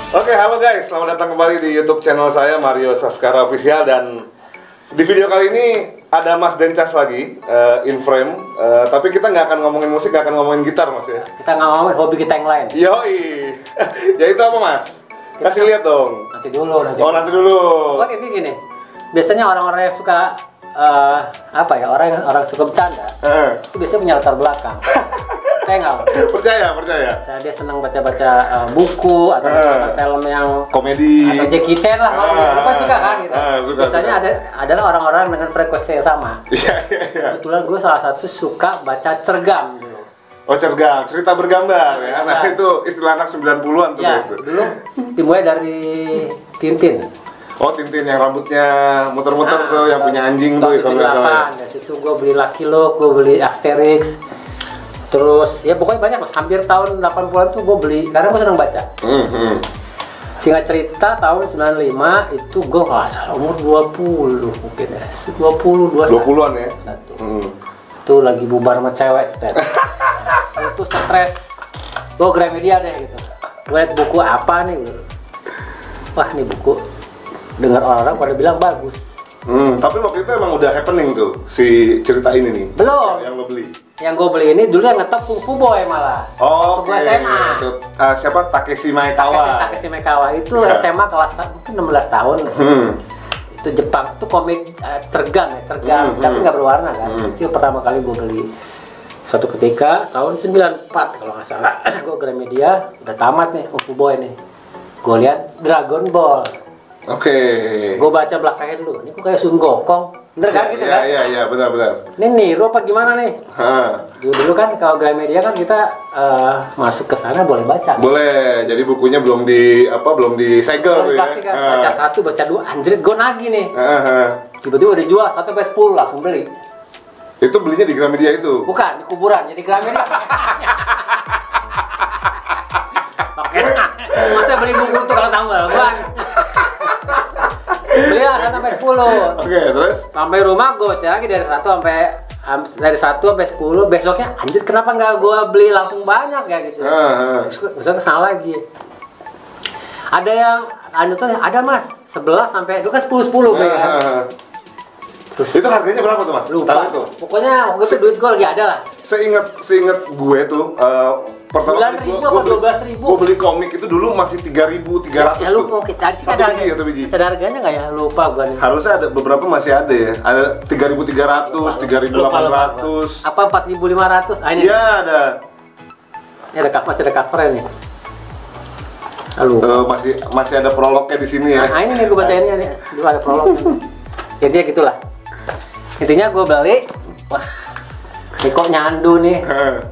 Oke, halo guys, selamat datang kembali di YouTube channel saya Mario Saskara Official. Dan di video kali ini ada Mas Dencas lagi, in frame. Tapi kita nggak akan ngomongin musik, nggak akan ngomongin gitar Mas ya. Kita nggak ngomongin hobi kita yang lain. Yoi. Ya itu apa Mas? Kasih lihat dong. Nanti dulu. Nanti dulu. Buat ini gini, biasanya orang-orang yang suka orang suka bercanda, itu biasanya punya latar belakang. Percaya nggak? Percaya. Misalnya dia senang baca-baca buku atau nonton film yang komedi atau Jackie Chan lah, apa suka kan gitu. Biasanya adalah orang-orang dengan frekuensi yang sama. Iya. Kebetulan gue salah satu suka baca cergam dulu. Oh, cergam, cerita bergambar ya. Nah, itu istilah anak 90-an tuh. Ya, dulu dimulai dari Tintin. Oh, Tintin yang rambutnya muter-muter tuh, yang punya anjing tuh itu nggak salah. Dari situ gue beli Lucky Luke, gue beli Asterix. Terus ya pokoknya banyak Mas, hampir tahun 80-an tuh gue beli karena gue senang baca. Singkat cerita tahun 95 itu gue nggak salah umur 20 mungkin ya, 20-an ya. Itu lagi bubar sama cewek itu stres, gue Gramedia deh gitu. Gue liat buku apa nih, wah ini buku dengar orang-orang pada bilang bagus. Tapi waktu itu emang udah happening tuh si cerita ini nih. Belum. Yang lo beli. Yang gue beli ini dulu yang ngetop Kung Fu Boy malah. Oh, gue SMA. Siapa? Takeshi Maekawa. Takeshi Maekawa itu SMA kelas mungkin 16 tahun. Itu Jepang, itu komik cergam, tapi nggak berwarna kan. Itu pertama kali gue beli. Suatu ketika tahun 94 kalau nggak salah, gue Gramedia udah tamat nih Kung Fu Boy nih. Gue lihat Dragon Ball. Oke. Gue baca belakangnya dulu. Ini kok kayak Sun Gokong. Bener kan gitu kan? Iya, benar. Ini Niro apa gimana nih? Dulu kan kalau Gramedia kan kita masuk ke sana boleh baca. Boleh. Jadi bukunya belum disegel ya. Kan. Baca satu, baca dua, anjrit gue nagih nih. Tiba-tiba udah jual 1/10 langsung beli. Itu belinya di Gramedia itu? Bukan, di kuburan. Jadi Gramedia. Masa beli buku untuk kalau tambal, Bang? Beli lah 1/10. Oke, terus? Sampai rumah gue cek lagi dari 1 sampai 10. Besoknya, anjir kenapa nggak gue beli langsung banyak ya gitu. Besok kesana lagi. Ada yang ada Mas 11 sampai itu kan 10 kan. Terus itu harganya berapa tuh Mas? Lupa tuh. Pokoknya waktu itu duit gue lagi ada lah. Seinget gue tuh pertama kali gue beli komik itu dulu masih 3.300. Ya lupa kita satu biji. Harganya nggak ya? Lupa gue nih. Harusnya ada beberapa masih ada ya. Ada 3.300, 3.800. Apa 4.500? Ah, ini. Iya ada. Ini masih ada covernya nih. Masih ada prolognya di sini ya. Nah ini nih gue bacainnya nih. Dulu ada prolognya. Intinya gitulah. Intinya gue beli, wah, ini kok nyandu nih.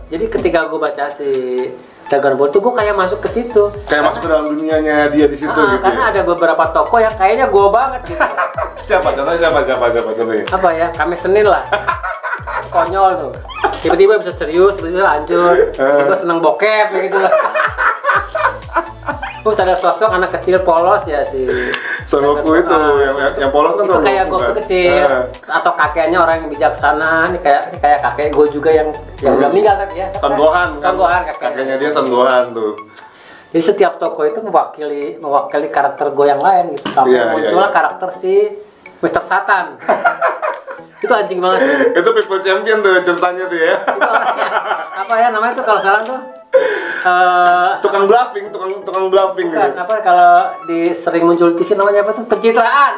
Jadi ketika gue baca si Dragon Ball tuh gue kayak masuk ke situ. Kayak masuk ke dalam dunianya dia di situ gitu. Karena ada beberapa toko yang kayaknya gue banget gitu. Siapa contohnya? Apa ya? Kamis Senin lah. Konyol tuh. Tiba-tiba bisa serius, tiba-tiba hancur. Tiba-tiba seneng bokep gitu lah. Terus ada sosok anak kecil polos ya si Son Goku itu yang polos kan itu kayak Goku kecil atau kakeknya orang yang bijaksana. Ini kayak kakek gue juga yang udah meninggal tadi ya. Son Gohan kakeknya dia Son Gohan tuh. Jadi setiap toko itu mewakili karakter gue yang lain gitu. Sampai muncullah karakter si Mr. Satan. Itu anjing banget sih. Itu People Champion tuh ceritanya tuh ya. Itu orangnya apa ya namanya tuh kalau sekarang tuh tukang bluffing bukan, gitu. Apa kalau sering muncul TV namanya apa tuh? Pencitraan.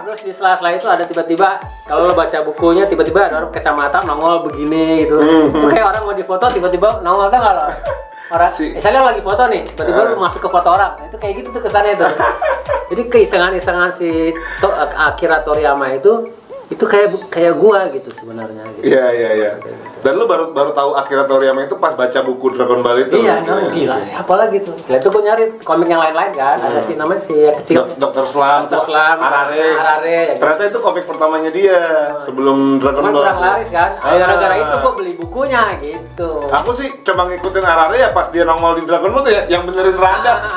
Terus di sela-sela itu ada tiba-tiba kalau lo baca bukunya tiba-tiba ada orang kecamatan nongol begini gitu. Itu kayak orang mau difoto tiba-tiba nongol tuh nggak lo? Orang, misalnya lagi foto nih, tiba-tiba lu masuk ke foto orang, itu kayak gitu tuh kesannya itu. Jadi keisengan-isengan si Akira Toriyama itu kayak gua gitu sebenarnya. Gitu. Iya. Dan lu baru tahu Akira Toriyama itu pas baca buku Dragon Ball itu. Iya, gila. Siapa lagi tuh? Setelah itu gue nyari komik yang lain-lain kan. Ada si namanya si yang kecil. Dr. Slump, Arare. Ternyata itu komik pertamanya dia sebelum Dragon Ball. Kurang laris kan. Gara-gara itu gue beli bukunya gitu. Aku sih cuma ngikutin Arare ya pas dia nongol di Dragon Ball tuh ya, yang benerin Randa.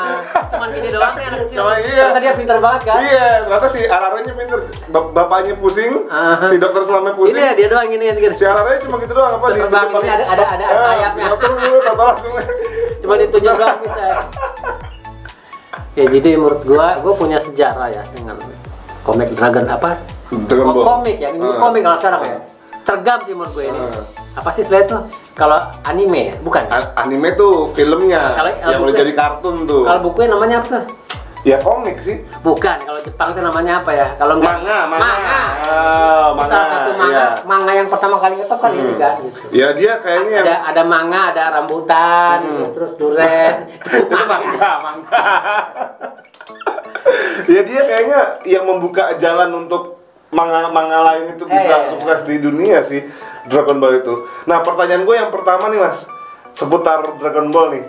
Cuman gini doang nih anak kecil. Iya. Ternyata dia pintar banget kan. Iya, ternyata si Arare-nya pintar. Bapaknya pusing, si Dr. Slump-nya pusing. Ini dia doang ini gitu. Si Arare cuma gitu doang apa di terbang ini ada sayapnya. Cuma ditunjuk doang bisa. Ya jadi menurut gua punya sejarah ya dengan komik Dragon apa? Dragon Ball. Komik ya, ini komik kalau sekarang ya. Cergam sih menurut gue ini. Apa sih setelah itu? Kalau anime ya? Bukan? Anime tuh filmnya, yang udah jadi kartun tuh. Kalau bukunya namanya apa tuh? Ya komik sih. Bukan, kalau Jepang itu namanya apa ya? Kalau enggak manga. Salah satu manga yang pertama kali ngetop kan ini kan gitu. Ya dia kayaknya ada manga, ada rambutan, gitu, terus duren. Itu manga. Ya dia kayaknya yang membuka jalan untuk manga lain itu bisa sukses di dunia sih, Dragon Ball itu. Nah, pertanyaan gue yang pertama nih, Mas, seputar Dragon Ball nih.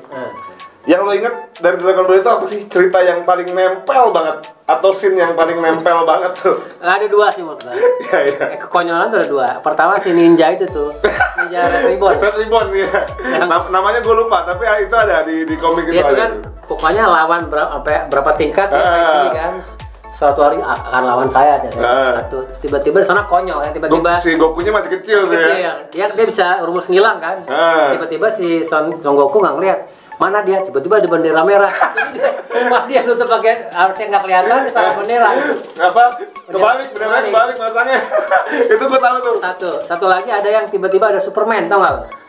Yang lo inget dari Dragon Ball itu apa sih cerita yang paling nempel banget atau scene yang paling nempel banget tuh? Ada dua sih menurut gue. Iya. Kekonyolan tuh ada dua. Pertama si ninja itu tuh, ninja Red Ribbon. Red Ribbon ya. Namanya gue lupa, tapi itu ada di komik itu. Dia tuh kan pokoknya lawan berapa tingkat ya kayak gini kan. Suatu hari akan lawan saya satu. Tiba-tiba di sana konyol ya, tiba-tiba si Gokunya masih kecil tuh ya. Dia bisa rumus ngilang kan. Tiba-tiba si Son Goku nggak ngeliat. Mana dia? Tiba-tiba ada bendera merah. Pas dia nutup bagian harusnya nggak kelihatan, salah bendera. Apa? Kebalik masanya. Itu gua tahu tuh. Satu lagi ada yang tiba-tiba ada Superman, tau nggak?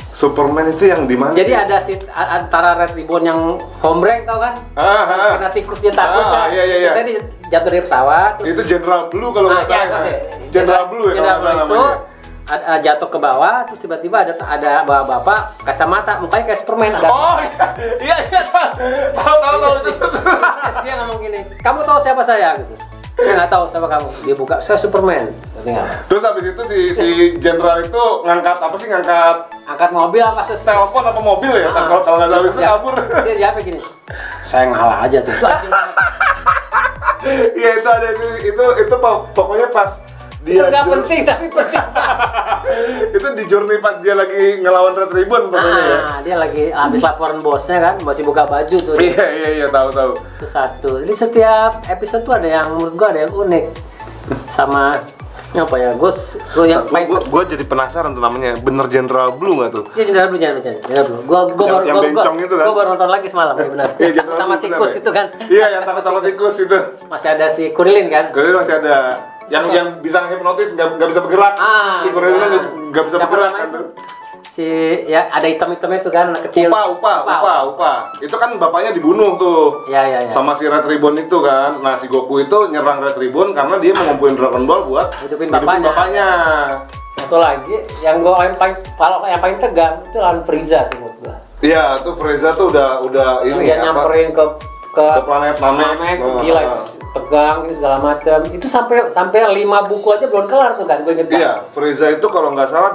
Superman itu yang di mana? Jadi ada antara Red Ribbon yang hombreng, tau kan? Karena tikus dia takut kan? Iya. Kita jatuh dari pesawat. Itu General Blue kalau nggak salah. General Blue ya kalau nggak salah namanya. Jatuh ke bawah, terus tiba-tiba ada bapak kacamata, mukanya kayak Superman. Iya. Tahu itu. Terus dia ngomong gini, kamu tahu siapa saya? Gitu. Saya nggak tahu siapa kamu. Dia buka, saya Superman. Terus habis itu si Jenderal itu ngangkat mobil apa? Telepon apa mobil ya? Kalau nggak salah itu kabur. Dia jawab gini, saya ngalah aja tuh. Iya itu ada itu pokoknya pas dia itu nggak penting tapi penting. Itu di journey pas dia lagi ngelawan Red Ribbon pokoknya ya. Dia lagi habis laporan bosnya kan, masih buka baju tuh. Iya tahu. Itu satu. Jadi setiap episode tuh ada yang menurut gua ada yang unik. Sama apa ya? Gue jadi penasaran tuh namanya. Bener General Blue nggak tuh? Iya General Blue. Gua baru nonton lagi semalam ya benar. Sama tikus itu kan. Iya yang takut tikus itu. Masih ada si Kurilin kan? Kurilin masih ada. Yang bisa hipnotis nggak bisa bergerak. Si Kurilin nggak bisa bergerak kan tuh. Ya ada hitam-hitamnya itu kan anak kecil. Upa. Itu kan bapaknya dibunuh tuh. Iya. Sama si Red Ribbon itu kan. Nah, si Goku itu nyerang Red Ribbon karena dia mau ngumpulin Dragon Ball buat hidupin bapaknya. Satu lagi yang yang paling tegang itu lawan Frieza sih menurut gua. Iya, tuh Frieza tuh udah ini dia nyamperin ke planet Namek. Gila itu tegang ini segala macam. Itu sampai 5 buku aja belum kelar tuh kan gue inget. Iya, Frieza itu kalau nggak salah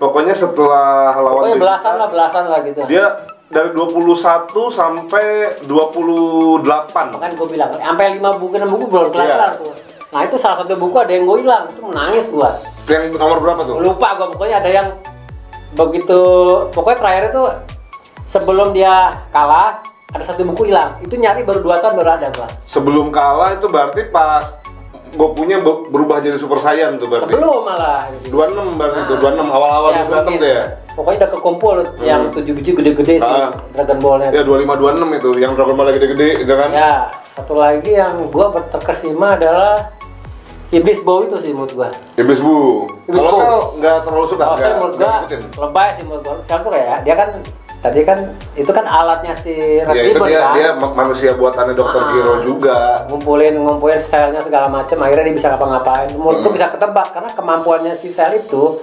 pokoknya setelah lawan belasan lah gitu. Dia dari 21 sampai 28. Kan gue bilang sampai 6 buku belum kelar tuh. Nah, itu salah satu buku ada yang gue hilang, itu menangis gua. Yang nomor berapa tuh? Lupa gua, pokoknya ada yang begitu pokoknya terakhir itu sebelum dia kalah ada satu buku hilang, itu nyari baru 2 tahun baru ada gua. Sebelum kalah itu berarti pas Gokunya berubah jadi Super Saiyan tuh berarti? Sebelum malah 26 berarti tuh, 26 awal-awal dia berantem tuh ya? Pokoknya udah kekumpul yang 7 biji gede-gede sih Dragon Ball-nya. Ya 25-26 itu, yang Dragon Ball gede-gede itu kan? Ya, satu lagi yang gua terkesima adalah Iblis Bow itu sih menurut gua. Iblis Bow. Kalau saya nggak terlalu suka. Kalau saya menurut gua lebay sih menurut gua. Sekarang tuh kayak dia kan tadi kan itu kan alatnya si Red Ribbon kan. Dia manusia buatannya Dr. Gero juga. Ngumpulin selnya segala macam, akhirnya dia bisa ngapa-ngapain. Menurut gua bisa ketebak karena kemampuannya si sel itu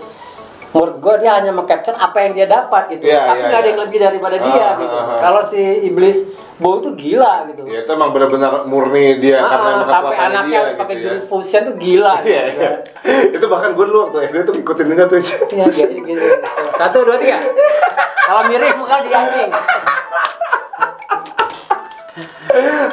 menurut gue dia hanya meng-capture apa yang dia dapat gitu, tapi nggak ada yang lebih daripada dia gitu. Kalau si iblis Bow itu gila gitu. Ya itu emang benar-benar murni dia karena sampai anaknya harus pakai jurus fusion tuh gila. Gitu. Itu bahkan gue dulu waktu SD tuh ngikutin juga tuh. Iya gitu. 1, 2, 3. Kalau mirip muka jadi anjing.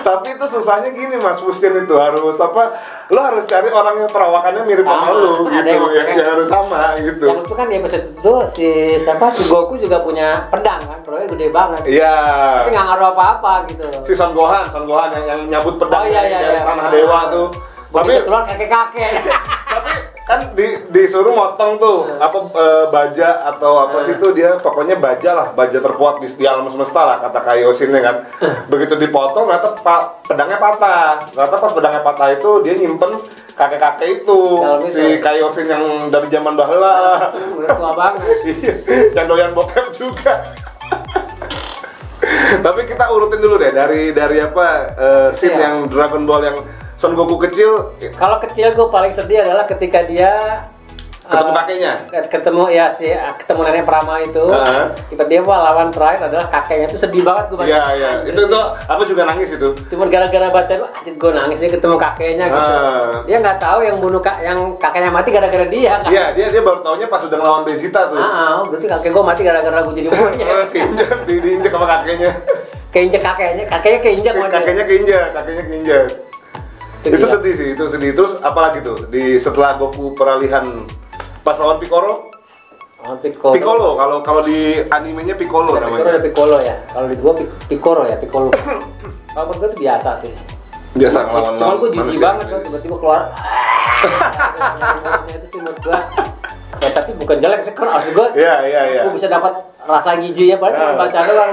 Tapi itu susahnya gini Mas, fusion itu harus apa? Lo harus cari orang yang perawakannya mirip sama lo gitu, yang harus sama gitu. Yang lucu kan di episode itu si Goku juga punya pedang kan, pedangnya gede banget. Iya. Tapi nggak ngaruh apa-apa gitu. Si Son Gohan yang nyabut pedang dari tanah dewa tuh. Tapi keluar kakek-kakek. Tapi kan disuruh motong tuh baja atau apa sih tuh, dia pokoknya baja terkuat di alam semesta lah kata Kaioshin kan. Begitu dipotong ternyata pedangnya patah. Ternyata pas pedangnya patah itu dia nyimpen kakek-kakek itu si Kaioshin yang dari zaman baheula. Udah tua banget. Yang doyan bokep juga. Tapi kita urutin dulu deh dari apa scene yang Dragon Ball yang Son Goku kecil. Kalau kecil gue paling sedih adalah ketika dia ketemu kakeknya. Ketemu nenek Prama itu. Tiba-tiba lawan terakhir adalah kakeknya, itu sedih banget gue baca. Iya. Itu aku juga nangis itu. Cuman gara-gara baca itu, anjir gue nangis dia ketemu kakeknya gitu. Dia nggak tahu yang kakeknya mati gara-gara dia kan. Iya, dia baru taunya pas udah ngelawan Vegeta tuh. Berarti kakek gue mati gara-gara gue jadi monyet. Diinjek sama kakeknya. Kakeknya keinjek. Kakeknya keinjek. Itu sedih sih, itu sedih. Terus apalagi tuh setelah Goku peralihan pas lawan Piccolo? Piccolo. Kalau di animenya Piccolo namanya. Piccolo ada Piccolo ya. Kalau di gua Piccolo ya, Piccolo. Kalau menurut gua itu biasa sih. Biasa ngelawan. Cuman gua jijik banget tuh tiba-tiba keluar. Itu sih menurut gua. Ya tapi bukan jelek, itu keren. Gua. Iya. Gua bisa dapat rasa gijinya padahal cuma baca doang.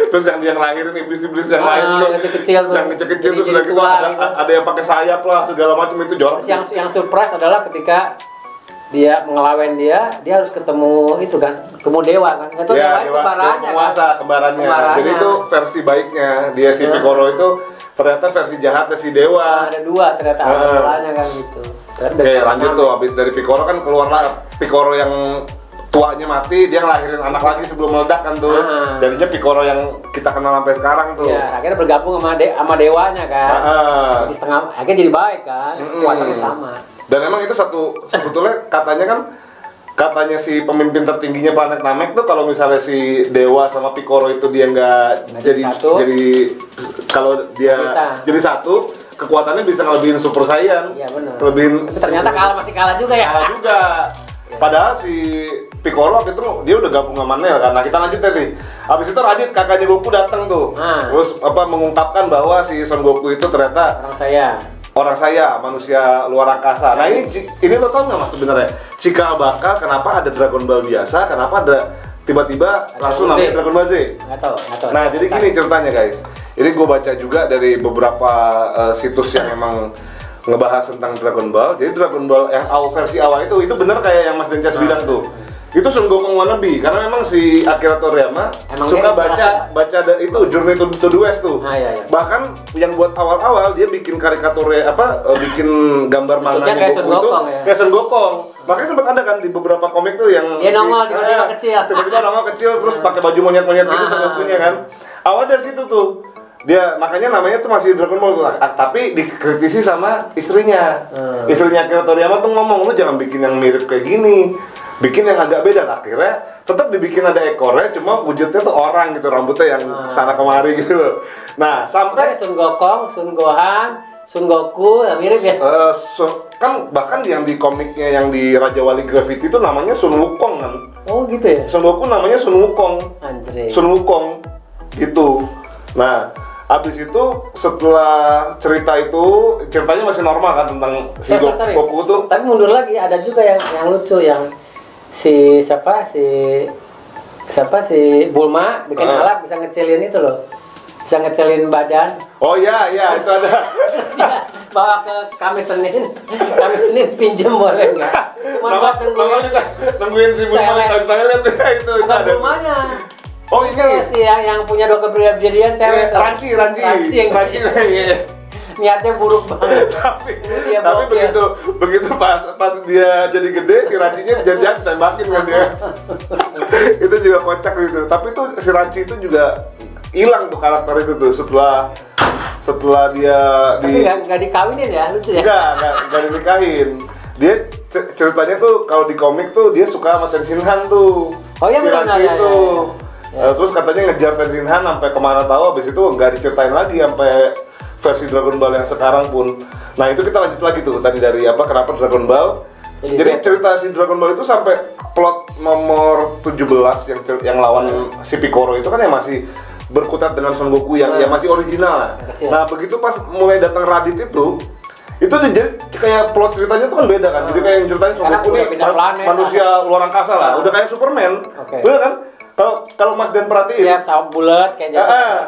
Terus yang dia ngelahirin iblis-iblis yang lain tuh, yang kecil-kecil tuh, yang kecil-kecil tuh sudah gitu ada yang pakai sayap lah segala macam itu jorok. Yang surprise adalah ketika dia ngelawan dia harus ketemu itu kan, ketemu dewa kan, nggak tahu dewa itu kembarannya kan, kembarannya. Jadi itu versi baiknya dia si Piccolo itu ternyata versi jahatnya si dewa. Ada 2 ternyata awalnya kan gitu. Oke, lanjut tuh, habis dari Piccolo kan keluarlah Piccolo yang tuanya mati, dia ngelahirin anak lagi sebelum meledak kan tuh. Jadinya Piccolo yang kita kenal sampai sekarang tuh. Ya, akhirnya bergabung sama dewanya kan. Jadi akhirnya jadi baik kan. Kekuatannya sama. Dan emang itu sebetulnya katanya si pemimpin tertingginya planet Namek tuh kalau misalnya si Dewa sama Piccolo itu dia nggak jadi kalau dia jadi satu, kekuatannya bisa ngelebihin Super Saiyan. Iya benar. Tapi ternyata masih kalah juga ya. Kalah juga. Padahal si Piccolo waktu itu dia udah gabung sama Nel kan. Nah kita lanjut tadi. Habis itu Raditz kakaknya Goku datang tuh. Terus mengungkapkan bahwa si Son Goku itu ternyata orang saya manusia luar angkasa. Nah ini lo tau nggak Mas sebenarnya cikal bakal kenapa ada Dragon Ball biasa, kenapa ada tiba-tiba langsung namanya Dragon Ball Z? Nggak tahu. Nah jadi gini ceritanya guys. Ini gue baca juga dari beberapa situs yang emang ngebahas tentang Dragon Ball. Jadi Dragon Ball yang versi awal itu bener kayak yang Mas Dencas bilang tuh. Itu Son Goku wannabe karena memang si Akira Toriyama suka baca itu Journey to the West tuh. Bahkan yang buat awal-awal dia bikin karikaturnya bikin gambar manganya Goku itu kayak Son Gokong. Makanya sempat ada kan di beberapa komik tuh yang dia nongol tiba-tiba kecil. Tiba-tiba nongol kecil terus pakai baju monyet-monyet gitu Son Gokunya kan. Awal dari situ tuh. Dia makanya namanya tuh masih Dragon Ball tapi dikritisi sama istrinya. Istrinya Akira Toriyama tuh ngomong, lu jangan bikin yang mirip kayak gini, bikin yang agak beda. Akhirnya tetap dibikin ada ekornya, cuma wujudnya tuh orang gitu, rambutnya yang sana kemari gitu loh. Nah sampai Son Gokong, Son Gohan, Son Goku mirip ya. Kan bahkan yang di komiknya yang di Raja Wali Gravity itu namanya Sun Wukong kan. Oh gitu ya. Son Goku namanya Sun Wukong. Anjir. Sun Wukong gitu. Nah abis itu setelah ceritanya masih normal kan tentang si Goku tuh. Tapi mundur lagi ada juga yang lucu yang si Bulma bikin alat bisa ngecilin itu loh, bisa ngecilin badan. Oh iya itu ada. Dia bawa ke Kamis Senin pinjem boleh nggak? Cuma buat nungguin si Bulma toilet itu ada. Bulmanya. Oh ini si yang punya dua kepribadian cewek. Ranci. Niatnya buruk banget. tapi begitu pas dia jadi gede, si Rancinya jadi tembakin kan dia. Itu juga kocak gitu. Tapi tuh si Ranci itu juga hilang tuh karakter itu tuh setelah dia tapi nggak dikawinin ya, lucu ya? Nggak dinikahin. Dia ceritanya tuh kalau di komik tuh dia suka sama Tenshinhan tuh. Oh iya, si Ranci benar, itu. Ya. Terus katanya ngejar Tenshinhan sampai kemana tahu, habis itu nggak diceritain lagi sampai versi Dragon Ball yang sekarang pun. Nah itu kita lanjut lagi tuh tadi dari kenapa Dragon Ball. Jadi cerita si Dragon Ball itu sampai plot nomor 17 yang lawan si Piccolo itu kan yang masih berkutat dengan Son Goku yang masih original lah. Nah begitu pas mulai datang Raditz itu jadi kayak plot ceritanya tuh kan beda kan. Jadi kayak yang ceritanya Son Goku nih manusia luar angkasa lah, udah kayak Superman. Bener kan? Kalau Mas Den perhatiin, ya, sama bulat kayak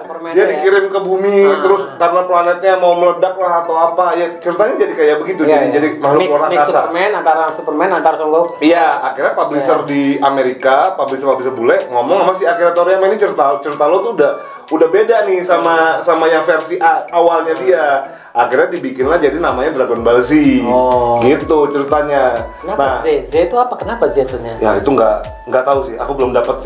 Superman. Dia dikirim ke bumi, terus karena planetnya mau meledak lah atau apa, ya ceritanya jadi kayak begitu. Jadi makhluk luar angkasa. Superman antara Son Goku. Iya, akhirnya publisher di Amerika, publisher bule ngomong sama si Akira Toriyama, ini cerita lo tuh udah beda nih sama yang versi awalnya dia. Akhirnya dibikinlah jadi namanya Dragon Ball Z. Gitu ceritanya. Kenapa Z? Z itu apa? Kenapa Z itu nya? Ya itu nggak tahu sih. Aku belum dapat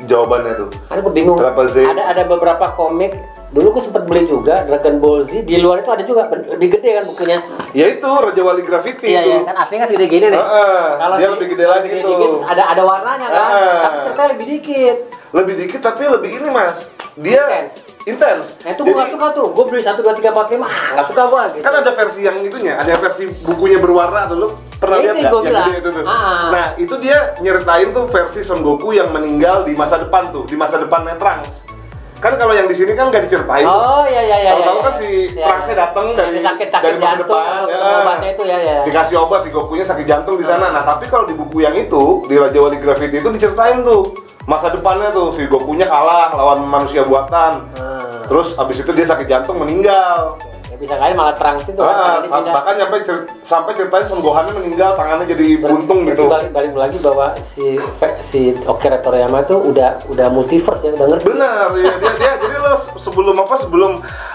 jawabannya tuh. Aku bingung. Kenapa Z? Ada beberapa komik. Dulu aku sempat beli juga Dragon Ball Z. Di luar itu ada juga lebih gede kan bukunya. Ya itu Raja Wali Graffiti. Iya kan aslinya kan segede gini nih. Kalau dia lebih gede lagi tuh. Ada warnanya kan. Tapi ceritanya lebih dikit. Lebih dikit tapi lebih ini Mas. Dia intens. Nah itu gue gak suka tuh, gue beli 1, 2, 3, 4, 5, gak suka gue gitu. Kan ada versi yang itunya, ada versi bukunya berwarna tuh, lu pernah lihat nggak? Yang gede itu tuh. Nah itu dia nyeritain tuh versi Son Goku yang meninggal di masa depan tuh, di masa depannya Trunks. Kan kalau yang di sini kan nggak diceritain. Oh iya. Tahu kan si Trunksnya datang dari masa depan, obatnya itu ya. Dikasih obat si Gokunya sakit jantung di sana. Nah tapi kalau di buku yang itu di Raja Wali Graffiti itu diceritain tuh masa depannya tuh si Gokunya kalah lawan manusia buatan. Terus abis itu dia sakit jantung meninggal. Ya bisa kali malah Trunks itu bahkan sampai ceritain Son Gohannya meninggal, tangannya jadi buntung gitu. Balik lagi bahwa si Akira Toriyama itu udah multiverse ya, udah ngerti. Benar, ya dia jadi lo sebelum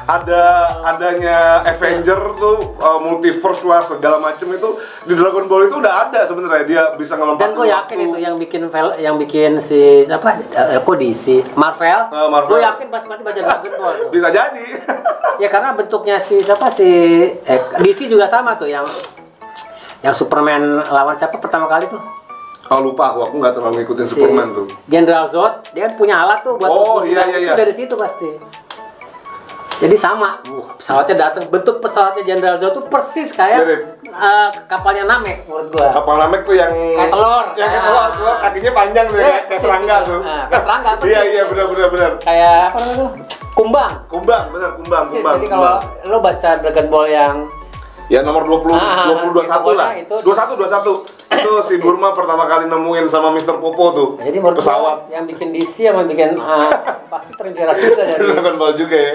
adanya Avenger tuh multiverse lah segala macam itu di Dragon Ball itu udah ada sebenarnya, dia bisa ngelompat. Dan gue yakin itu yang bikin si siapa? Kok DC? Marvel. Gue yakin pasti baca Dragon Ball tuh. Bisa jadi. Ya karena bentuknya DC juga sama tuh yang Superman lawan siapa pertama kali tuh? Oh lupa aku nggak terlalu ngikutin Superman tuh. General Zod, dia kan punya alat tuh buat itu dari situ pasti. Jadi sama, pesawatnya datang, bentuk pesawatnya General Zod tuh persis kayak kapalnya Namek menurut gua. Kapal Namek tuh yang kayak telur. Yang kayak telur, kakinya panjang tuh, kayak serangga tuh. Kayak serangga persis. Iya benar. Kayak apa namanya tuh? Kumbang. Kumbang. Jadi kalau lo baca Dragon Ball yang nomor 21 lah. 21. Itu si Burma pertama kali nemuin sama Mr. Popo tuh. Nah, jadi pesawat yang bikin DC sama bikin pasti terinspirasi juga dari Dragon Ball juga ya.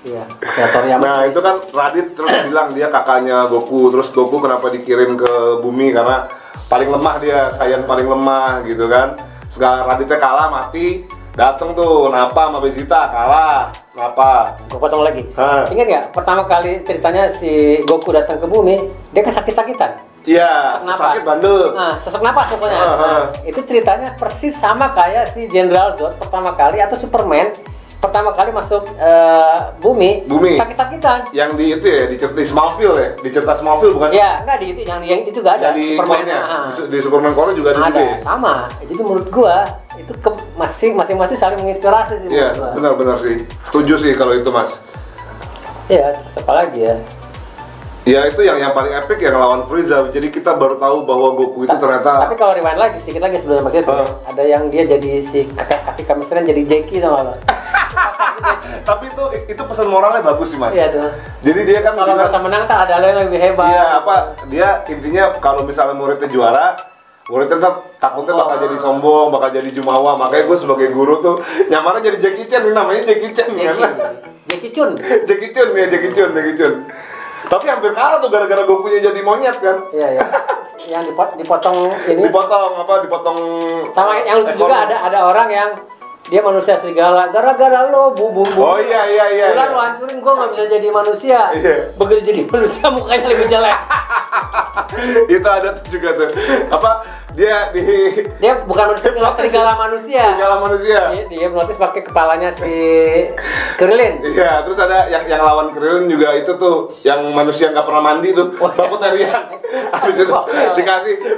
Iya, Toriyama. Nah, itu kan Raditz terus bilang dia kakaknya Goku. Terus Goku kenapa dikirim ke bumi karena paling lemah dia, Saiyan paling lemah gitu kan. Segala Raditznya kalah mati. Dateng tuh Nappa sama Vegeta kalah. Nappa. Gue potong lagi. Ingat nggak pertama kali ceritanya si Goku datang ke bumi, dia kan sakit-sakitan. Iya, sakit bandel. Nah, sesak napas pokoknya. Itu ceritanya persis sama kayak si General Zod pertama kali atau Superman pertama kali masuk bumi. Sakit-sakitan. Yang di Smallville ya, di cerita Smallville bukan? Iya, enggak yang itu enggak ada. Di Superman di Superman Core juga ada juga. Sama. Jadi menurut gua itu masing-masing saling menginspirasi sih. Iya, benar sih. Setuju sih kalau itu, Mas. Iya, terus apa lagi ya? Ya itu yang paling epic yang lawan Frieza. Jadi kita baru tahu bahwa Goku itu ternyata. Tapi kalau rewind lagi sedikit lagi sebelum begitu, ada yang dia jadi si kaki kamisteran jadi Jackie sama lo. Tapi itu pesan moralnya bagus sih Mas. Iya tuh. Jadi dia kan kalau merasa menang kan ada yang lebih hebat. Iya dia intinya kalau misalnya muridnya juara, muridnya takutnya bakal jadi sombong, bakal jadi jumawa. Makanya gue sebagai guru tuh nyamarnya jadi Jackie Chan, namanya Jackie Chan kan? Jackie Chun. Jackie Chun. Tapi hampir kalah tuh gara-gara Gokunya jadi monyet kan? Iya. Yang dipotong ini. Dipotong. Sama yang lucu juga ada orang yang dia manusia serigala. Gara-gara lo bu. Oh iya. Lo hancurin gue nggak bisa jadi manusia. Iya. Begitu jadi manusia mukanya lebih jelek. Itu ada tuh juga tuh. Apa dia bukan manusia, serigala manusia. Serigala manusia. Dia notice pakai kepalanya si Krillin. Iya, terus ada yang lawan Krillin juga itu tuh yang manusia nggak pernah mandi tuh. Bapak Terian. Habis itu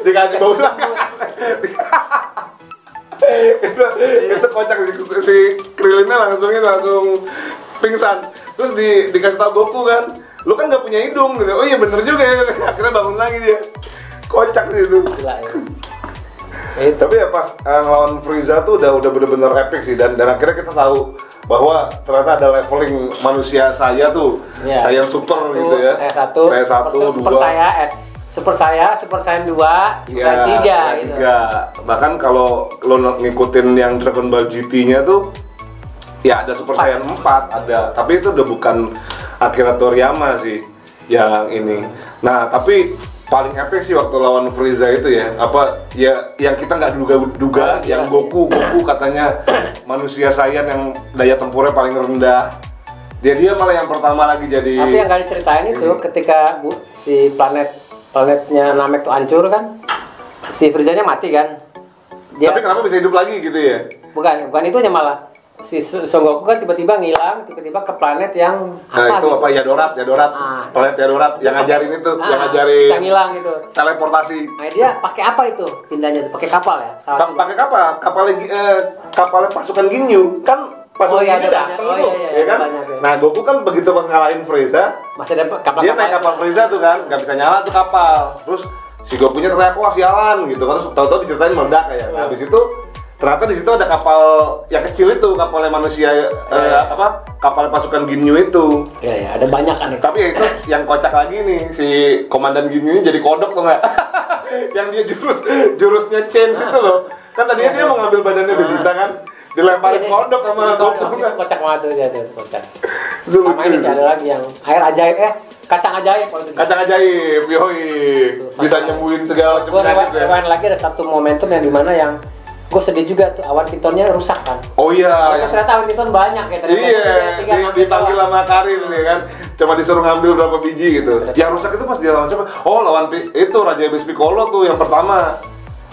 dikasih bau itu kocak si Krillinnya langsung pingsan. Terus dikasih tau Goku kan, lu kan nggak punya hidung gitu. Oh iya bener juga ya. Akhirnya bangun lagi dia. Kocak sih itu. Gila ya. Tapi ya pas ngelawan Frieza tuh udah bener-bener epic sih, dan akhirnya kita tahu bahwa ternyata ada leveling manusia saya tuh. Ya, saya yang super gitu ya. Saya satu, dua. Super Saiyan 2, Super 3 gitu. Bahkan kalau lo ngikutin yang Dragon Ball GT-nya tuh ya ada Super Saiyan 4 ada, tapi itu udah bukan Akira Toriyama sih yang ini. Nah, tapi paling epic sih waktu lawan Frieza itu ya. Apa ya yang kita nggak duga yang Goku katanya manusia Saiyan yang daya tempurnya paling rendah. Dia malah yang pertama lagi jadi. Tapi yang gak diceritain itu ketika si planetnya Namek tuh hancur kan, si Frieza-nya mati kan. Tapi kenapa bisa hidup lagi gitu ya? Bukan itunya malah. Si Son Goku kan tiba-tiba ngilang, tiba-tiba ke planet yang apa itu gitu? Apa Yadorat, planet Yadorat yang ngajarin itu, yang ngajarin yang ngilang gitu. Teleportasi. Nah, dia pakai apa itu pindahnya? Pakai kapal ya? Pakai kapal pasukan Ginyu kan. Pasukan Ginyu datang tuh, ya kan? Nah, Goku kan begitu pas ngalahin Frieza, masih ada kapal. Dia naik kapal Frieza tuh kan, nggak bisa nyala tuh kapal. Terus si Gokunya teriak, wah sialan gitu. Terus tahu-tahu diceritain meledak kayak. Nah, habis itu ternyata di situ ada kapal yang kecil itu, kapalnya manusia kapal pasukan Ginyu itu. Iya, ada banyak kan itu. Tapi ya itu yang kocak lagi nih, si komandan Ginyu ini jadi kodok tuh nggak? Yang dia jurusnya change itu loh. Kan tadinya dia mau ngambil badannya Vegeta kan, dilemparin kodok sama Goku. Kocak banget tuh dia tuh, kocak. Sama ini sih ada lagi yang air ajaib, kacang ajaib. Kacang ajaib, yoi. Bisa nyembuhin segala macam penyakit ya. Gue lagi ada satu momentum yang dimana yang gue sedih juga tuh, awan pitonnya rusak kan. Oh iya. Ternyata awan piton banyak ya. Iya, dipanggil sama Karin ya kan. Cuma disuruh ngambil berapa biji gitu. Yang rusak itu pas dia lawan siapa? Oh, lawan itu Raja Iblis Piccolo tuh yang pertama.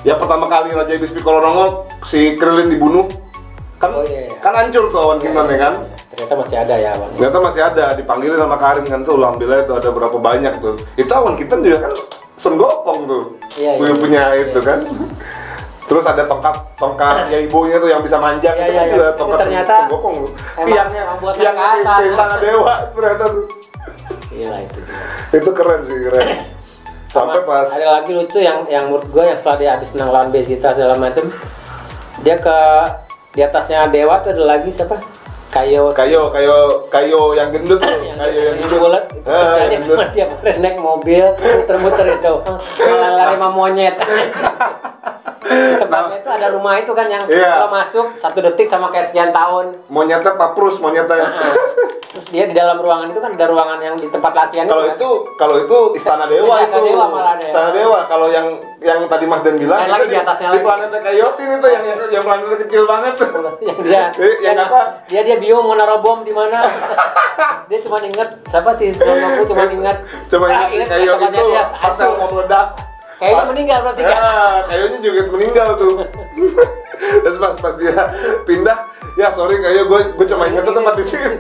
Yang pertama kali Raja Iblis Piccolo nongol, si Krillin dibunuh. Kan kan hancur tuh awan piton ya kan. Ternyata masih ada ya awan. Ternyata masih ada, dipanggilin sama Karin kan tuh, ambilnya itu ada berapa banyak tuh. Itu awan piton juga kan Son Gokong tuh. Punya itu kan. Terus ada tongkat Yaibonya tuh yang bisa manjang, itu juga tongkat Son Gokong tuh. Tiangnya istana dewa ternyata tuh. Gila itu. Itu keren sih, keren. Sampai pas ada lagi lucu yang menurut gue yang setelah dia habis menang lawan Vegeta segala macem, dia ke di atasnya dewa tuh ada lagi siapa? Kayo yang gendut tuh. Kayo yang gendut. Kerjanya cuma dia naik mobil muter-muter itu. Lari sama monyet. Tempatnya itu ada rumah itu kan yang kalau masuk 1 detik sama kayak sekian tahun. Monyetnya paprus monyetnya. Terus dia di dalam ruangan itu kan ada ruangan yang di tempat latihan kalau itu istana dewa itu. Istana dewa. Kalau yang tadi Mas Den bilang itu di atasnya di planet Kaioshin itu yang planetnya kecil banget tuh. Yang apa? Dia bio mau naruh bom di mana? Dia cuma inget siapa sih? Aku cuma inget Kaio itu pas mau meledak. Kayaknya meninggal berarti kan? Kayaknya juga meninggal tuh. Terus pas dia pindah, ya sorry kayak gue cuma inget tuh tempat di sini.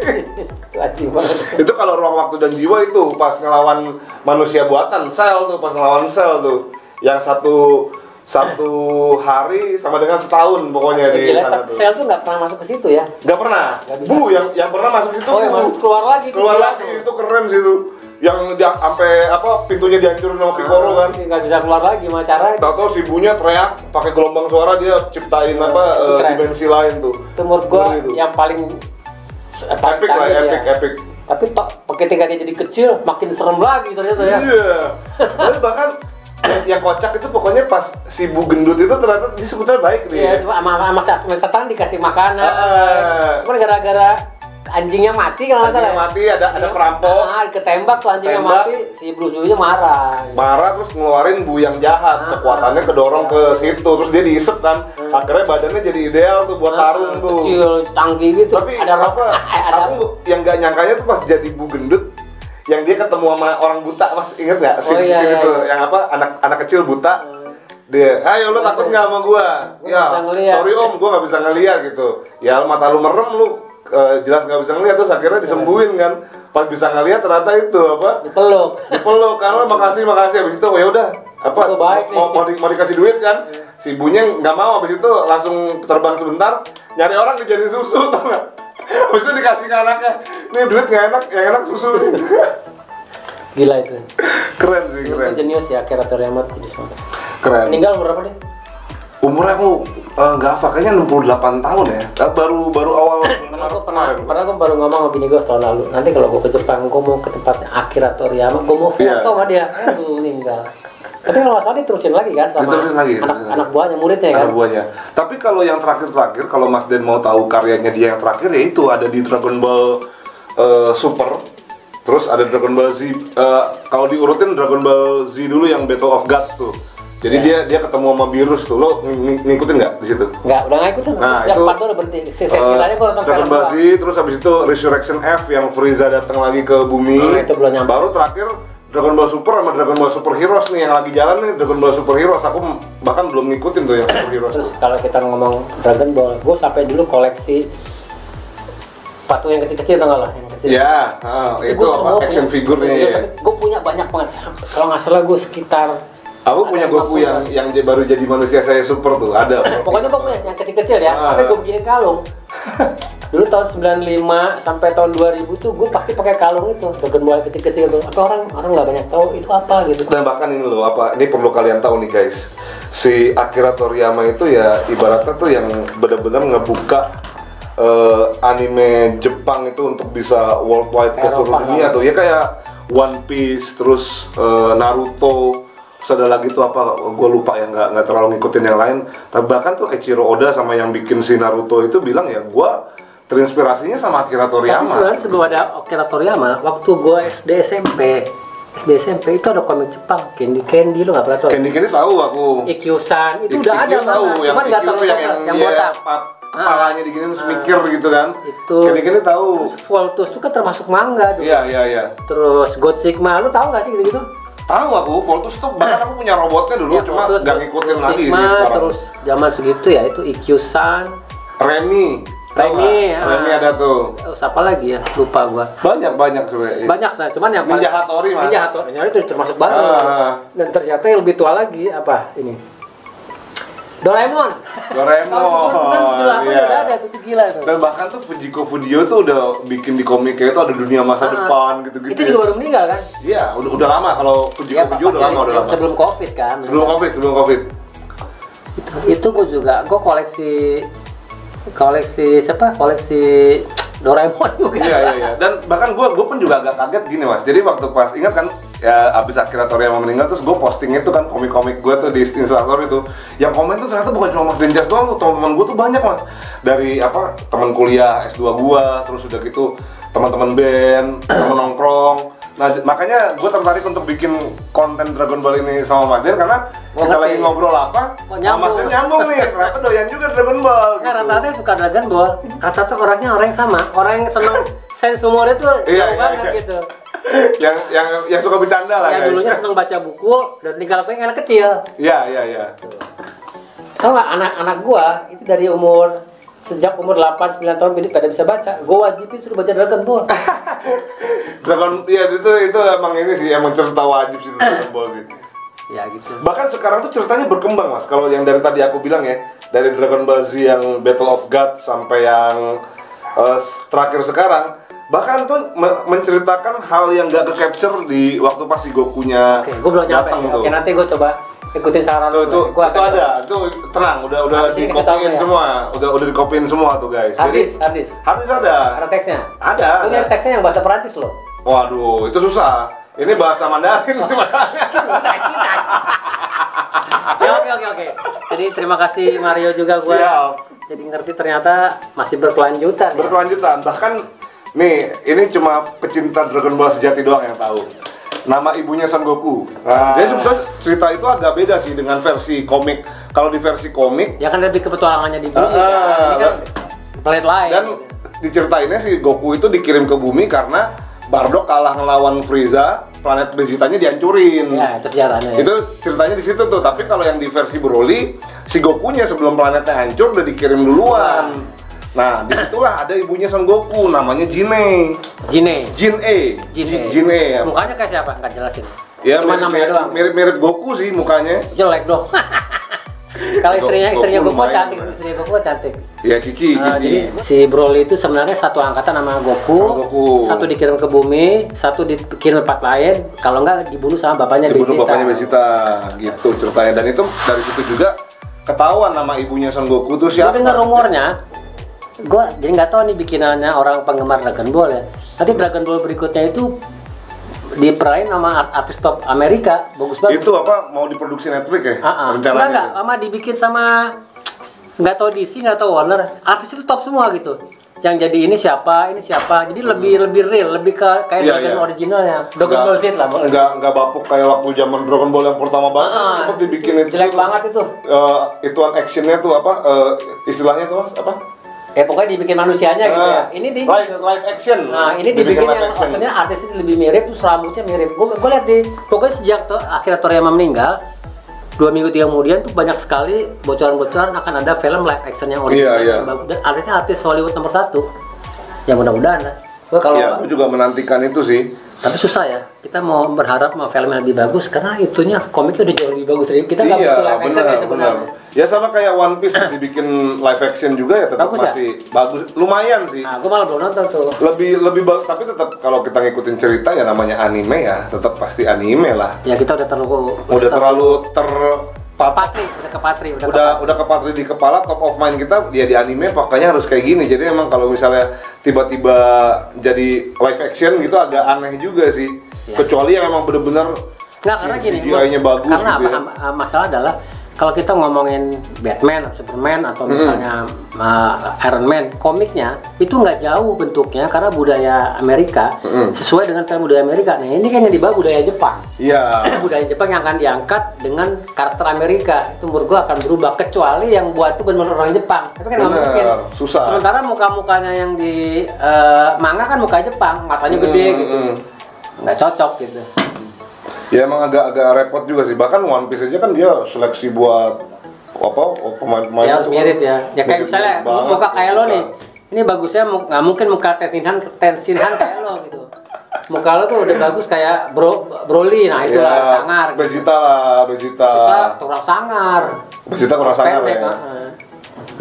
Cuaci banget. Itu kalau ruang waktu dan jiwa itu pas ngelawan manusia buatan Cell tuh, pas ngelawan Cell tuh, yang satu hari sama dengan setahun pokoknya di sana tuh. Cell tuh nggak pernah masuk ke situ ya? Nggak pernah. Yang pernah masuk situ. Oh, yang masuk keluar lagi itu keren sih tuh. Yang dia sampai pintunya dihancurin sama Piccolo kan. Nggak bisa keluar lagi gimana caranya. Tahu si ibunya teriak pakai gelombang suara, dia ciptain dimensi lain tuh. Itu menurut gua yang paling epic lah, epic. Tapi ketika dia jadi kecil makin serem lagi ternyata ya. Iya. Bahkan yang kocak itu pokoknya pas si Bu Gendut itu ternyata dia sebetulnya baik nih. Iya, sama setan dikasih makanan. Cuman gara-gara anjingnya mati kalau nggak salah. Anjingnya mati, ada perampok. Ketembak tuh anjingnya mati, si Bruce Lee-nya marah. Marah terus ngeluarin bu yang jahat, kekuatannya kedorong ke situ, terus dia diisep kan. Akhirnya badannya jadi ideal tuh buat tarung tuh. Kecil, tangki gitu. Tapi aku yang gak nyangkanya tuh pas jadi bu gendut, yang dia ketemu sama orang buta, Mas inget nggak? Itu yang apa anak kecil buta. Dia, ayo lu takut nggak sama gua? Ya, sorry om, gua nggak bisa ngeliat gitu. Ya mata lu merem lu. Jelas nggak bisa ngeliat, terus akhirnya disembuhin kan. Pas bisa ngeliat ternyata itu apa? Dipeluk karena makasih habis itu ya udah apa mau dikasih duit kan. Si ibunya nggak mau, habis itu langsung terbang sebentar nyari orang dijadiin susu tau nggak? Habis itu dikasih ke anaknya, nih duit nggak enak, yang enak susu. Gila itu. Keren sih, keren. Jenius ya Akira Toriyama jadi keren. Meninggal umur berapa deh? Umurnya aku nggak hafal, kayaknya 68 tahun ya. Baru awal pernah gue baru ngomong sama bini gue tahun lalu. Nanti kalau gue ke Jepang, gue mau ke tempatnya Akira Toriyama, gue mau foto sama dia. Meninggal. Tapi kalau nggak salah diterusin lagi kan sama anak buahnya, muridnya kan? Anak buahnya. Tapi kalau yang terakhir, kalau Mas Den mau tahu karyanya dia yang terakhir, ya itu ada di Dragon Ball Super. Terus ada Dragon Ball Z. Kalau diurutin Dragon Ball Z dulu yang Battle of Gods tuh. Jadi dia ketemu sama Beerus tuh, lo ngikutin nggak di situ? Nggak, udah nggak ikutin. Nah itu part udah berhenti. Sisanya gue nonton Dragon Ball Z, terus habis itu Resurrection F yang Frieza datang lagi ke bumi. Itu belum nyampe. Baru terakhir Dragon Ball Super sama Dragon Ball Super Heroes nih yang lagi jalan nih, Dragon Ball Super Heroes. Aku bahkan belum ngikutin tuh yang Super Heroes. Terus kalau kita ngomong Dragon Ball, gue sampai dulu koleksi patung yang kecil-kecil, tau nggak lah? Yang kecil. Ya, itu apa action figurnya ya. Gue punya banyak banget. Kalau nggak salah gue sekitar. Aku punya Goku yang baru jadi manusia saya super tuh, ada. Pokoknya gue punya yang kecil-kecil ya, tapi gue bikin kalung. Dulu tahun 95 sampai tahun 2000 tuh gue pasti pakai kalung itu, Dragon Ball kecil-kecil tuh. Apa orang nggak banyak tahu itu apa gitu. Dan bahkan ini loh, ini perlu kalian tahu nih guys. Si Akira Toriyama itu ya ibaratnya tuh yang benar-benar ngebuka anime Jepang itu untuk bisa worldwide ke seluruh dunia tuh. Ya kayak One Piece, terus Naruto. Terus ada lagi tuh apa, gue lupa ya, nggak terlalu ngikutin yang lain. Tapi bahkan tuh Eiichiro Oda sama yang bikin si Naruto itu bilang ya, gue terinspirasinya sama Akira Toriyama. Tapi sebenarnya sebelum ada Akira Toriyama, waktu gue SD SMP itu ada komik Jepang, Candy lo nggak pernah tahu? Candy tahu aku. Ikyusan itu udah ada, tahu, cuman nggak tahu yang botak. Kepalanya digini terus mikir gitu kan. Itu. Candy tahu. Terus Voltus itu kan termasuk manga tuh. Iya. Terus God Sigma, lu tahu nggak sih gitu-gitu? Tahu aku, Voltus tuh bahkan aku punya robotnya dulu, ya, cuma nggak ngikutin lagi sih sekarang. Terus zaman segitu ya itu Ikyusan, Remy ada tuh. Siapa lagi ya? Lupa gua. Banyak sebenarnya. Banyak saya, cuman yang Ninja Hattori Mas. Ninja Hattori itu termasuk baru. Dan ternyata yang lebih tua lagi apa ini? Doraemon. Iya. Udah ada tuh, gila tuh. Dan bahkan tuh Fujiko Fujiyo tuh udah bikin di komiknya itu ada dunia masa depan gitu-gitu. Itu juga baru meninggal kan? Iya, udah lama kalau Fujiko Fujiyo udah lama. Sebelum Covid kan? Sebelum Covid. Itu gue koleksi Doraemon juga. Iya. Dan bahkan gue pun juga agak kaget gini Mas. Jadi waktu pas ingat kan ya abis Akira Toriyama meninggal, terus gue posting itu kan komik-komik gue tuh di Instastory itu. Yang komen tuh ternyata bukan cuma Mas Denjas doang tuh, teman-teman gue tuh banyak Mas. Dari teman kuliah S2 gue, terus udah gitu teman-teman band, teman nongkrong. Nah makanya gue tertarik untuk bikin konten Dragon Ball ini sama Mas Den karena kita lagi ngobrol apa, Mas Den nyambung nih, ternyata doyan juga Dragon Ball. Nah, rata-rata yang suka Dragon Ball, rata-rata orang yang sama, orang yang seneng sense humornya tuh jauh banget gitu. yang suka bercanda lah guys. Yang dulunya seneng baca buku dan tinggal pengen anak kecil. Iya. Tahu nggak anak-anak gua itu dari sejak umur 8-9 tahun pada bisa baca, gue wajibin suruh baca Dragon Ball. Itu emang ini sih, emang cerita wajib sih Dragon Ball sih. Ya gitu. Bahkan sekarang tuh ceritanya berkembang Mas. Kalau yang dari tadi aku bilang ya, dari Dragon Ball Z yang Battle of God sampai yang terakhir sekarang, bahkan tuh menceritakan hal yang gak ke-capture di waktu pas si Gokunya. Oke, gue belum nyampe. Oke, nanti gue coba ikutin saran itu ada, itu tenang, udah dikopiin semua, udah dikopiin semua tuh guys. Habis ada. Ada teksnya? Ada. Itu nyari teksnya yang bahasa Perancis loh. Waduh, itu susah. Ini bahasa Mandarin sih masalahnya. Oke. Jadi terima kasih Mario juga gue. Siap. Jadi ngerti ternyata masih berkelanjutan. Bahkan Nih, ini cuma pecinta Dragon Ball sejati doang yang tahu. Nama ibunya Son Goku. Nah, jadi sebetulnya cerita itu agak beda sih dengan versi komik. Kalau di versi komik, ya kan lebih ke petualangannya di bumi kan. Ini kan planet lain. Dan diceritainnya si Goku itu dikirim ke bumi karena Bardock kalah ngelawan Frieza, planet Vegeta-nya dihancurin. Ya, itu sejarahnya. Ya. Itu ceritanya di situ tuh. Tapi kalau yang di versi Broly, si Gokunya sebelum planetnya hancur udah dikirim duluan. Nah, disitulah ada ibunya Son Goku, namanya Jin-E. Jin-E. Ya. Mukanya kayak siapa? Nggak jelasin. Ya, mirip Goku sih mukanya. Jelek dong. Kalau istrinya Goku cantik, istrinya Goku cantik. Ya, Cici. Jadi si Broly itu sebenarnya satu angkatan sama Goku. Satu dikirim ke bumi, satu dikirim ke tempat lain. Kalau nggak dibunuh sama bapaknya Vegeta. Gitu ceritanya. Dan itu dari situ juga ketahuan nama ibunya Son Goku tuh siapa. Gue dengar rumornya. Gue jadi nggak tahu nih bikinannya orang penggemar Dragon Ball ya. Nanti Dragon Ball berikutnya itu diperain sama artis top Amerika, bagus banget. Itu apa mau diproduksi Netflix ya? Rencananya? Enggak, sama dibikin sama nggak tahu DC, nggak tahu Warner. Artis itu top semua gitu. Yang jadi ini siapa. Jadi lebih real, lebih kayak Dragon originalnya. Dragon Ball Z lah. Enggak bapuk kayak waktu zaman Dragon Ball yang pertama banget. Sempat dibikin itu. Jelek banget itu. Ituan actionnya tuh apa? Istilahnya tuh apa? Pokoknya dibikin manusianya gitu ya. Ini di live action. Nah, ini dibikin yang maksudnya artis itu lebih mirip, terus rambutnya mirip. Gue lihat pokoknya sejak akhirnya Toriyama meninggal, 2 minggu 3 kemudian tuh banyak sekali bocoran-bocoran akan ada film live action yang original yang bagus. Dan artisnya artis Hollywood nomor 1. Ya mudah-mudahan lah. Gue juga menantikan itu sih. Tapi susah ya, kita mau berharap mau film yang lebih bagus karena itunya komiknya udah jauh lebih bagus dari kita nggak butuh live action kayak sebenarnya. Ya sama kayak One Piece dibikin live action juga ya tetap bagus masih bagus, lumayan sih. Nah, gue malah belum nonton tuh. Lebih bagus, tapi tetap kalau kita ngikutin cerita ya namanya anime ya, tetap pasti anime lah. Ya kita udah terlalu udah kepatri di kepala, top of mind kita dia di anime pokoknya harus kayak gini. Jadi memang kalau misalnya tiba-tiba jadi live action gitu agak aneh juga sih. Ya. Kecuali yang memang bener-bener karena gini, CGI-nya bagus karena gitu masalah adalah kalau kita ngomongin Batman, Superman atau misalnya Iron Man, komiknya itu nggak jauh bentuknya karena budaya Amerika sesuai dengan film budaya Amerika. Nah ini kan yang dibawa budaya Jepang. Iya. Budaya Jepang yang akan diangkat dengan karakter Amerika itu menurut gua akan berubah kecuali yang buat itu benar-benar orang Jepang. Tapi kan nggak mungkin. Susah. Sementara muka-mukanya yang di manga kan muka Jepang, matanya gede gitu, nggak cocok gitu. Ya emang agak repot juga sih. Bahkan One Piece aja kan dia seleksi buat pemain-pemain. Ya harus mirip ya. Ya kayak misalnya muka kayak lo nih. Ini bagusnya nggak mungkin muka Tenshinhan kayak lo gitu. Muka lo tuh udah bagus kayak Broly. Nah itulah sangar. Vegeta kurang sangar. Vegeta kurang sangar ya.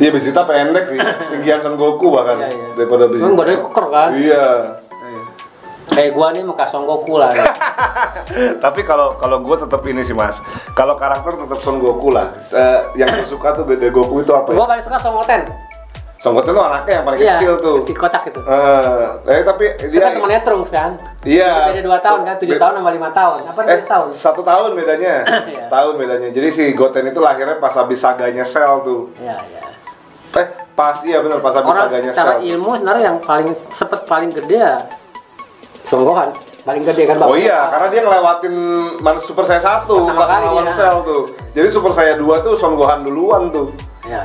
Iya Vegeta pendek sih. Tinggian Son Goku bahkan daripada Vegeta. Emang badannya keker kan? Iya. Kayak gua nih muka Son Goku lah. Tapi kalau gua tetap ini sih Mas. Kalau karakter tetap Son Goku lah. Yang gua suka tuh Gede Goku itu apa ya? Gua paling suka Son Goten. Son Goten tuh anaknya yang paling kecil tuh. Kecil kocak itu. Tapi dia kan temannya Trunks kan? Iya. Beda 2 tahun kan? 7 tahun sama 5 tahun. Apa 7 tahun? 1 tahun bedanya. Setahun bedanya. Jadi si Goten itu lahirnya pas habis saganya Cell tuh. Iya. Pas iya benar pas habis saganya Cell. Secara ilmu sebenarnya yang paling gede ya Son Gohan, paling gede kan Bang? Oh iya, karena dia ngelewatin Super Saiyan 1 pas lawan Cell tuh. Jadi Super Saiyan 2 tuh Son Gohan duluan tuh. Iya.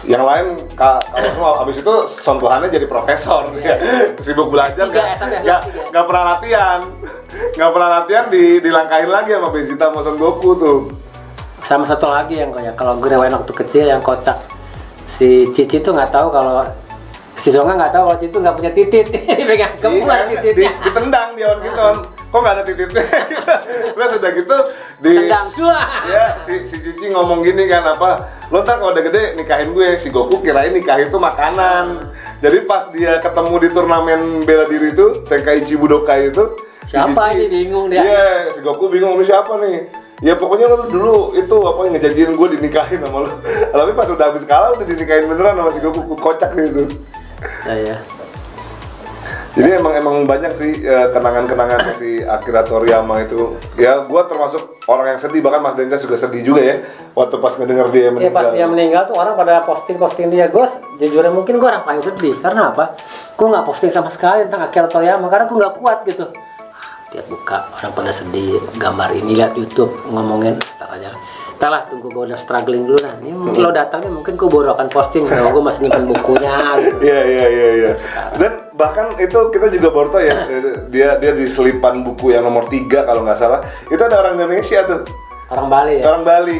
Yang lain kalau semua abis itu Son Gohannya jadi profesor. Sibuk belajar nggak pernah latihan dilangkahin lagi sama Vegeta sama Son Goku tuh. Sama satu lagi yang kalau gue rewain waktu kecil yang kocak, si Cici tuh nggak tahu kalau si Songa nggak tahu kalau Cici tuh nggak punya titit. Dipegang kebuan tititnya. Ditendang dia orang gitu. Kok nggak ada tititnya? Terus udah gitu tendang dua. Ya si Cici ngomong gini kan apa? Lo ntar kalau udah gede nikahin gue. Si Goku kirain nikah itu makanan. Jadi pas dia ketemu di turnamen bela diri itu Tenkaichi Budokai itu, siapa ini bingung dia? Iya, si Goku bingung ini siapa nih? Ya pokoknya lo dulu itu apa ngejanjiin gue dinikahin sama lo. Tapi pas udah habis kalah udah dinikahin beneran sama si Goku, kocak gitu. Ya. Jadi emang banyak sih kenangan-kenangan si Akira Toriyama itu. Ya gua termasuk orang yang sedih, bahkan Mas Denca juga sedih juga ya waktu pas ngedenger dia meninggal. Iya, pas dia meninggal tuh orang pada posting dia. Gue jujurnya mungkin gue orang paling sedih. Karena apa? Gue nggak posting sama sekali tentang Akira Toriyama karena gue nggak kuat gitu. Tiap buka orang pada sedih, gambar ini lihat YouTube ngomongin ntar aja. Ntar lah, tunggu gue udah struggling dulu nah. Ini mungkin lo datangnya mungkin gue baru akan posting kalau gue masih nyimpen bukunya gitu. Iya. Dan bahkan itu kita juga baru tahu ya, dia di selipan buku yang nomor 3 kalau nggak salah. Itu ada orang Indonesia tuh. Orang Bali ya? Orang Bali,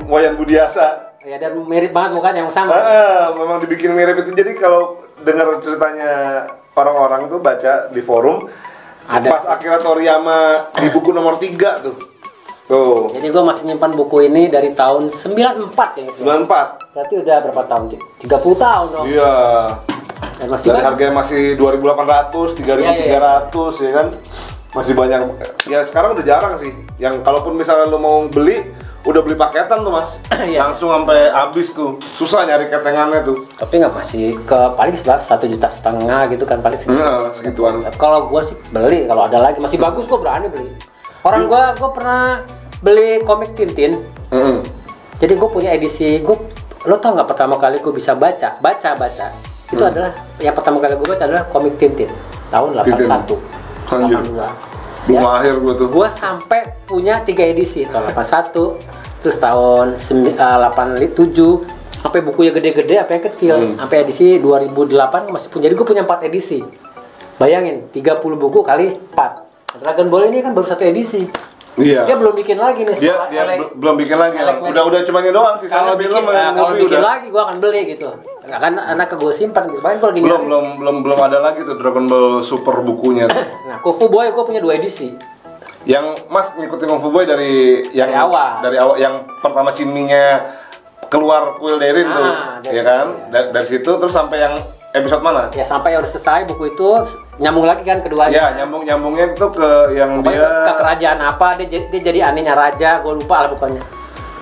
Wayan Budiasa. Ya, dan mirip banget bukan yang sama. Memang dibikin mirip itu. Jadi kalau dengar ceritanya orang-orang tuh baca di forum, ada pas Akira Toriyama di buku nomor 3 tuh. Tuh. Jadi gue masih nyimpan buku ini dari tahun 94 ya. 94. Berarti udah berapa tahun? 30 tahun dong. Iya. Dan masih dari harganya masih 2.800, 3.300 ya kan. Masih banyak. Ya sekarang udah jarang sih. Yang kalaupun misalnya lo mau beli, udah beli paketan tuh Mas. Langsung sampai habis tuh. Susah nyari ketengannya tuh. Tapi nggak masih ke paling 1,5 juta gitu kan paling segitu. Segituan. Kalau gue sih beli, kalau ada lagi masih bagus gue berani beli. Orang gue pernah beli komik Tintin. Jadi gue punya edisi. Lo tau nggak pertama kali gue bisa baca itu adalah yang pertama kali gue baca adalah komik Tintin tahun 81, 82. Belum akhir gue tuh. Gue sampai punya 3 edisi tahun 81, terus tahun 87, sampai bukunya gede-gede, apa yang kecil, sampai edisi 2008 masih punya. Jadi gue punya 4 edisi. Bayangin 30 buku kali 4. Dragon Ball ini kan baru 1 edisi. Iya. Dia belum bikin lagi nih. Dia belum bikin lagi. Udah cuman doang sih. Kalau bikin lagi gua akan beli gitu. Nggak kan anak gue simpan gitu. Bahkan lagi belum ada lagi tuh Dragon Ball Super bukunya. Nah, Kung Fu Boy gua punya 2 edisi. Yang Mas ngikutin Kung Fu Boy dari awal yang pertama Chinmi-nya keluar kuil Derin tuh, ya kan? Dari situ terus sampai yang episode mana? Ya sampai udah selesai buku itu nyambung lagi kan keduanya. Ya nyambungnya itu ke yang pokoknya ke kerajaan apa dia jadi anehnya raja, gue lupa lah pokoknya.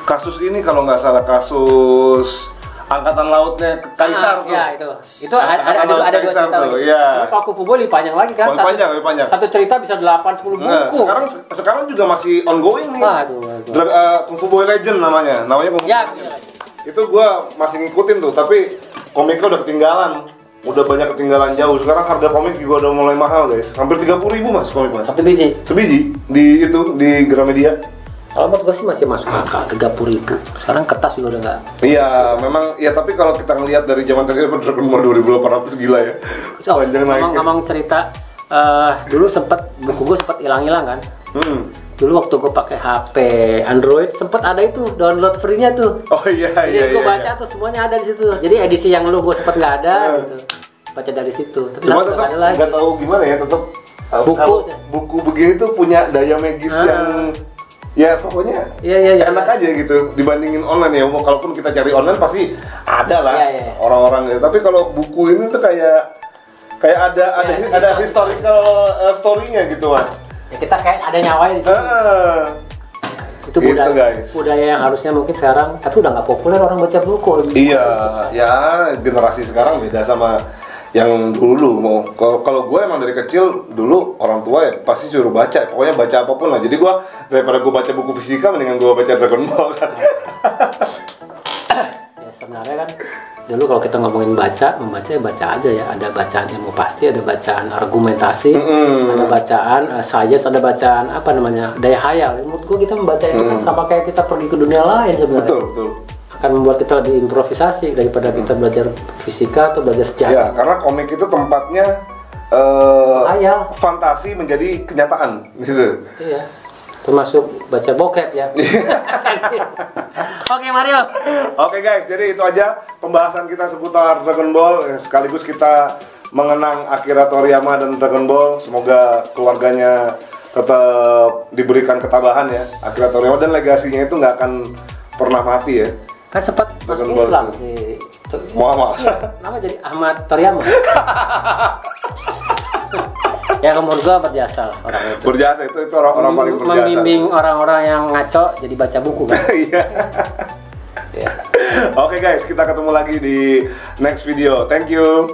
Kasus ini kalau nggak salah kasus angkatan lautnya Kaisar tuh. Ya itu ada 2 cerita. Iya. Kalau Kung Fu Boy lebih panjang lagi kan? Lebih panjang. Satu cerita bisa 8-10 buku. Sekarang juga masih ongoing nih. Kung Fu Boy Legend namanya Kung Fu. Ya. Itu gua masih ngikutin tuh, tapi komiknya udah ketinggalan. Udah banyak ketinggalan jauh. Sekarang harga komik juga udah mulai mahal guys. Hampir 30.000 Mas komik Mas. Satu biji di Gramedia. Kalau menurut gue sih masih masuk akal 30.000. Sekarang kertas juga udah nggak. Iya, memang ya, tapi kalau kita ngelihat dari zaman tadi Dragon Ball 2.800 gila ya. Ngomong cerita dulu buku gue sempat hilang kan. Dulu waktu gue pakai HP Android sempat ada itu download free-nya tuh. Oh iya. Jadi gue baca tuh semuanya ada di situ. Jadi edisi yang lu gue sempat nggak ada gitu. Baca dari situ. Tapi cuma tetap nggak tahu gimana ya, tetap buku begini tuh punya daya magis yang ya pokoknya enak aja gitu dibandingin online ya. Kalaupun kita cari online pasti ada lah orang-orang gitu. Tapi kalau buku ini tuh kayak ada historical story-nya gitu Mas. Ya, kita kayak ada nyawanya di situ. Itu budaya yang harusnya mungkin sekarang, tapi udah nggak populer orang baca buku. Iya, ya generasi sekarang beda sama yang dulu. Kalau gue emang dari kecil dulu orang tua ya pasti suruh baca, pokoknya baca apapun lah. Jadi gue daripada gue baca buku fisika mendingan gue baca Dragon Ball kan. Ya sebenarnya kan dulu kalau kita ngomongin membaca ya baca aja ya. Ada bacaan ilmu pasti, ada bacaan argumentasi, ada bacaan sains, ada bacaan apa namanya daya hayal. Menurut gue kita membaca itu kan sama kayak kita pergi ke dunia lain sebenarnya. Betul. Akan membuat kita lebih improvisasi daripada kita belajar fisika atau belajar sejarah. Ya, karena komik itu tempatnya fantasi menjadi kenyataan gitu. Iya. Termasuk baca bokep ya. Oke Mario. Oke guys, jadi itu aja pembahasan kita seputar Dragon Ball. Sekaligus kita mengenang Akira Toriyama dan Dragon Ball. Semoga keluarganya tetap diberikan ketabahan ya. Akira Toriyama dan legasinya itu nggak akan pernah mati ya. Kan sempat masuk Islam si Muhammad. Nama jadi Ahmad Toriyama. Ya menurut gua berjasa lah orang itu. Berjasa itu orang paling berjasa. Membimbing orang-orang yang ngaco jadi baca buku kan. Iya. Oke guys, kita ketemu lagi di next video. Thank you.